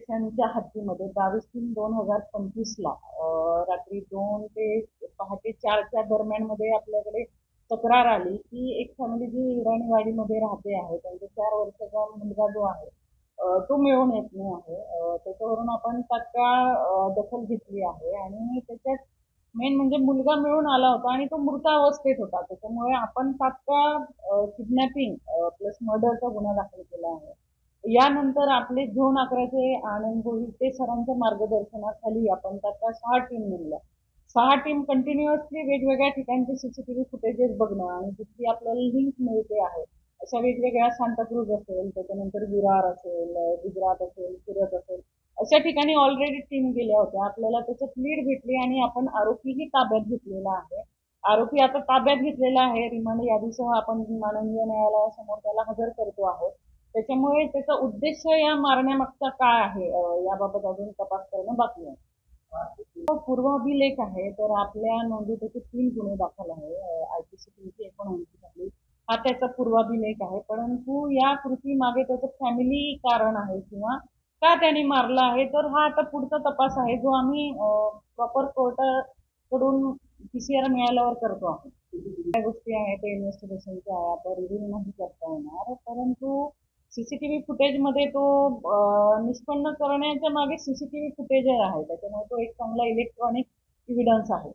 त्यांच्या हद्दीमध्ये 22/3/2025 रात्री 2 ते पहाटे 4च्या दरम्यानमध्ये आपल्याकडे तक्रार आली की एक फॅमिली जी इराणीवाडीमध्ये राहते आहे, त्यांचा 4 वर्षाचा मुलगा जो आहे तो मिळून येत नाही आहे. त्याच्यावरून आपण तात्काळ दखल घेतली आहे आणि त्याच्यात मेन म्हणजे मुलगा मिळून आला होता आणि तो मृतावस्थेत होता. त्याच्यामुळे आपण तात्काळ किडनॅपिंग प्लस मर्डरचा गुन्हा दाखल केला आहे. यानंतर आपले झोन 11चे आनंद गोविते सरांच्या मार्गदर्शनाखाली आपण तात्काळ 6 टीम नेमल्या. 6 टीम कंटिन्युअसली वेगवेगळ्या ठिकाणचे सीसीटीव्ही फुटेजेस बघणं आणि जितकी आपल्याला लिंक मिळते आहे अशा वेगवेगळ्या सांताक्रूज असेल, त्याच्यानंतर विरार असेल, गुजरात असेल, सुरत असेल, अशा ठिकाणी ऑलरेडी टीम गेल्या होत्या. आपल्याला त्याच्यात लीड भेटली आणि आपण आरोपीही ताब्यात घेतलेला आहे. आरोपी आता ताब्यात घेतलेला आहे. रिमांड यादीसह आपण माननीय न्यायालयासमोर त्याला हजर करतो आहोत. त्याच्यामुळे त्याचा उद्देश या मारण्यामागचा काय आहे याबाबत अजून तपास करणं बाकी आहे. पूर्वाभिलेख आहे तर आपल्या नोंदीत त्याचे 3 गुन्हे दाखल आहे. IPC 379 खाली हा त्याचा पूर्वाभिलेख आहे. परंतु या कृती मागे त्याचं फॅमिली कारण आहे किंवा का त्याने मारला आहे तर हा आता पुढचा तपास आहे जो आम्ही प्रॉपर कोर्टाकडून PCR मिळाल्यावर करतो आहोत. काय गोष्टी आहेत ते इन्व्हेस्टिगेशनच्या आहे, आता रिव्हील नाही करता येणार, परंतु सीसीटीव्ही फुटेजमध्ये तो निष्पन्न करण्याच्या मागे सीसीटीव्ही फुटेज आहे, त्याच्यामुळे तो एक चांगला इलेक्ट्रॉनिक एव्हिडन्स आहे.